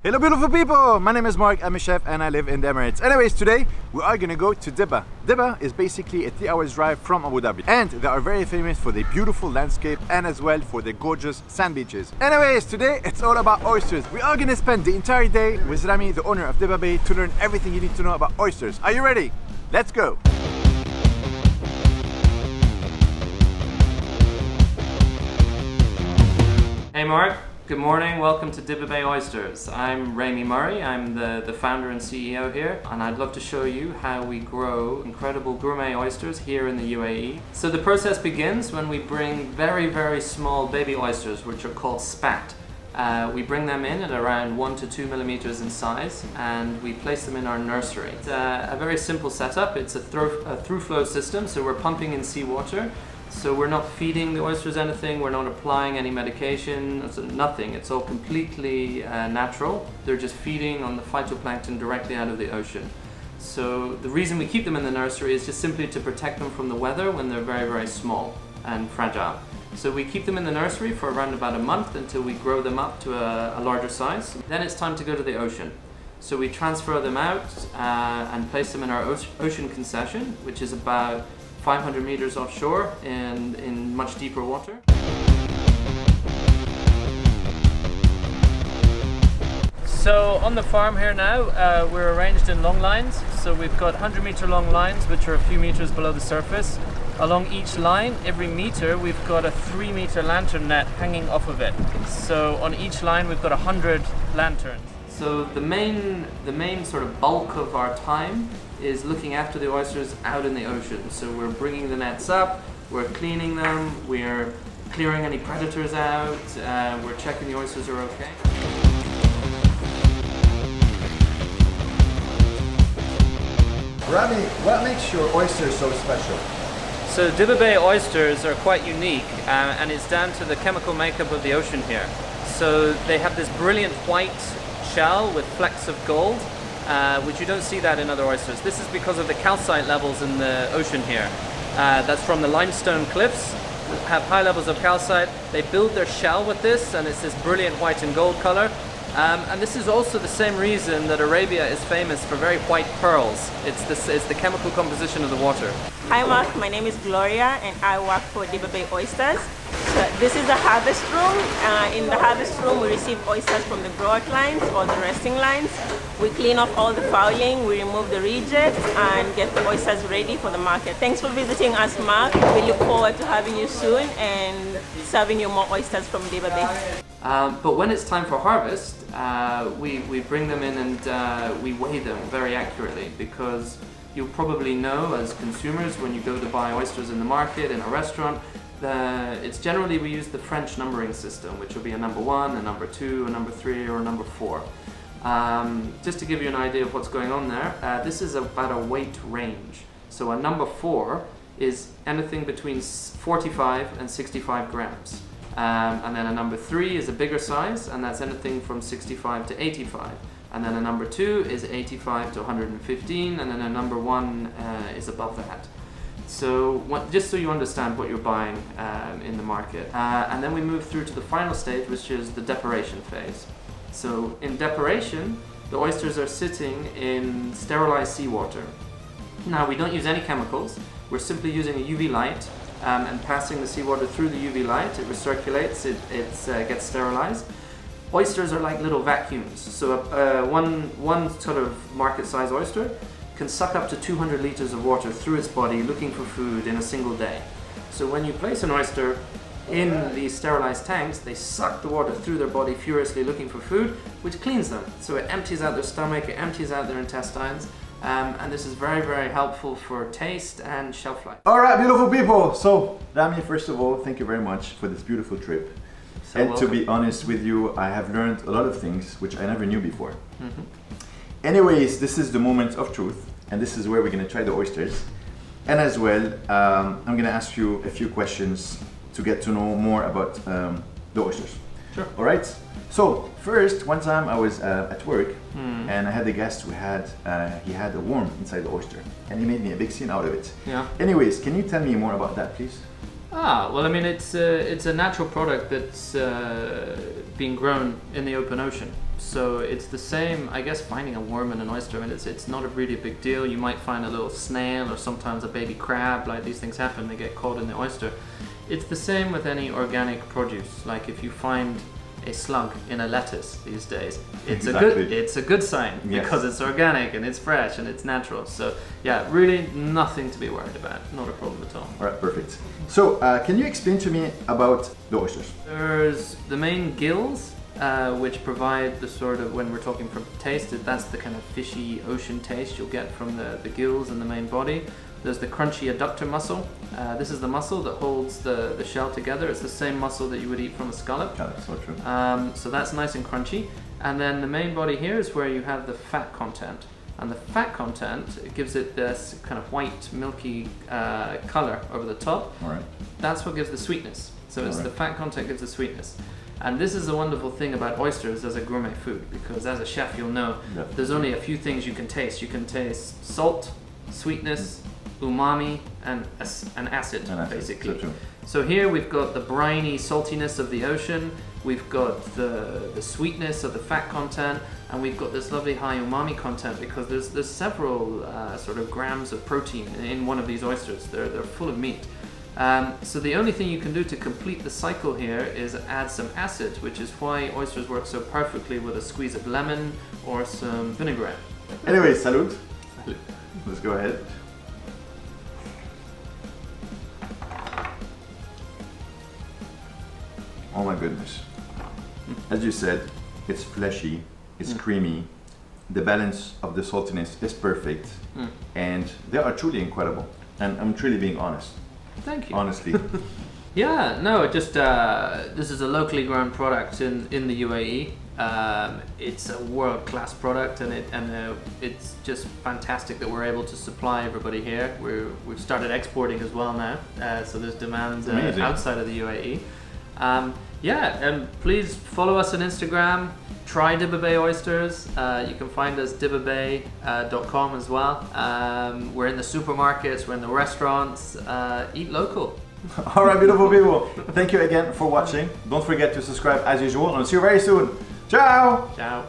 Hello beautiful people, my name is Marc, I'm a chef and I live in the Emirates. Anyways, today we are gonna go to Dibba. Dibba is basically a 3 hours drive from Abu Dhabi and they are very famous for the beautiful landscape and as well for the gorgeous sand beaches. Anyways, today it's all about oysters. We are gonna spend the entire day with Ramy, the owner of Dibba Bay, to learn everything you need to know about oysters. Are you ready? Let's go! Hey Marc, good morning, welcome to Dibba Bay Oysters. I'm Ramy Murray, I'm the founder and CEO here, and I'd love to show you how we grow incredible gourmet oysters here in the UAE. So the process begins when we bring very small baby oysters, which are called spat. We bring them in at around 1 to 2 millimeters in size and we place them in our nursery. It's a very simple setup, it's a through flow system, so we're pumping in seawater. So we're not feeding the oysters anything, we're not applying any medication, nothing. It's all completely natural. They're just feeding on the phytoplankton directly out of the ocean. So the reason we keep them in the nursery is just simply to protect them from the weather when they're very small and fragile. So we keep them in the nursery for around about a month until we grow them up to a larger size. Then it's time to go to the ocean. So we transfer them out and place them in our ocean concession, which is about 500 meters offshore and in much deeper water. So on the farm here now, we're arranged in long lines. So we've got 100-meter long lines, which are a few meters below the surface. Along each line, every meter, we've got a 3-meter lantern net hanging off of it. So on each line, we've got 100 lanterns. So the main sort of bulk of our time is looking after the oysters out in the ocean. So we're bringing the nets up, we're cleaning them, we're clearing any predators out, we're checking the oysters are okay. Ramy, what makes your oysters so special? So Dibba Bay oysters are quite unique and it's down to the chemical makeup of the ocean here. So they have this brilliant white shell with flecks of gold, which you don't see that in other oysters. This is because of the calcite levels in the ocean here. That's from the limestone cliffs, have high levels of calcite. They build their shell with this and it's this brilliant white and gold color. And this is also the same reason that Arabia is famous for very white pearls. It's the chemical composition of the water. Hi Marc, my name is Gloria and I work for Dibba Bay Oysters. So this is the harvest room. In the harvest room we receive oysters from the growth lines or the resting lines. We clean off all the fouling, we remove the rejects and get the oysters ready for the market. Thanks for visiting us Marc. We look forward to having you soon and serving you more oysters from Dibba Bay. But when it's time for harvest, we bring them in and we weigh them very accurately, because you'll probably know as consumers when you go to buy oysters in the market, in a restaurant, it's generally we use the French numbering system, which will be a number 1, a number 2, a number 3 or a number 4. Just to give you an idea of what's going on there, this is about a weight range. So a number 4 is anything between 45 and 65 grams. And then a number 3 is a bigger size, and that's anything from 65 to 85. And then a number 2 is 85 to 115, and then a number 1 is above that. So just so you understand what you're buying in the market. And then we move through to the final stage, which is the depuration phase. So in depuration, the oysters are sitting in sterilized seawater. Now we don't use any chemicals, we're simply using a UV light and passing the seawater through the UV light. It recirculates, it gets sterilized. Oysters are like little vacuums. So one sort of market size oyster can suck up to 200 liters of water through its body looking for food in a single day. So when you place an oyster in these sterilized tanks, they suck the water through their body furiously looking for food, which cleans them. So it empties out their stomach, it empties out their intestines, and this is very helpful for taste and shelf life. Alright, beautiful people! So, Ramy, first of all, thank you very much for this beautiful trip. So and welcome. to be honest with you, I have learned a lot of things which I never knew before. Anyways, this is the moment of truth, and this is where we're going to try the oysters. And as well, I'm going to ask you a few questions to get to know more about the oysters. Sure. Alright? So, first, one time I was at work, and I had a guest who he had a worm inside the oyster, and he made me a big scene out of it. Yeah. Anyways, can you tell me more about that, please? Well, I mean, it's a natural product that's being grown in the open ocean. So it's the same, I guess, finding a worm in an oyster. I mean, it's not a really big deal. You might find a little snail or sometimes a baby crab. Like, these things happen, they get caught in the oyster. It's the same with any organic produce. Like, if you find a slug in a lettuce these days, it's a good sign, because it's organic and it's fresh and it's natural. So yeah, really nothing to be worried about, not a problem at all. All right, perfect. So can you explain to me about the oysters? There's the main gills, which provide the sort of, when we're talking from taste, that's the kind of fishy ocean taste you'll get from the gills and the main body. There's the crunchy adductor muscle. This is the muscle that holds the shell together. It's the same muscle that you would eat from a scallop. Yeah, that's so true. So that's nice and crunchy. And then the main body here is where you have the fat content. And the fat content, it gives it this kind of white, milky color over the top. All right. That's what gives the sweetness. So it's the fat content gives the sweetness. And this is the wonderful thing about oysters as a gourmet food, because as a chef you'll know there's only a few things you can taste. You can taste salt, sweetness, umami, and acid, basically. So here we've got the briny saltiness of the ocean, we've got the sweetness of the fat content, and we've got this lovely high umami content, because there's several sort of grams of protein in one of these oysters. They're full of meat. So the only thing you can do to complete the cycle here is add some acid, which is why oysters work so perfectly with a squeeze of lemon or some vinaigrette. Anyway, salud. Let's go ahead. Oh my goodness. As you said, it's fleshy, it's creamy, the balance of the saltiness is perfect, and they are truly incredible. And I'm truly being honest. Thank you. Honestly. Yeah, no, it just this is a locally grown product in the UAE. It's a world-class product, and it's just fantastic that we're able to supply everybody here. We've started exporting as well now, so there's demand outside of the UAE. Yeah, and please follow us on Instagram. Try Dibba Bay Oysters. You can find us dibbabay.com as well. We're in the supermarkets, we're in the restaurants. Eat local. All right, beautiful people. Thank you again for watching. Don't forget to subscribe as usual, and I'll see you very soon. Ciao! Ciao.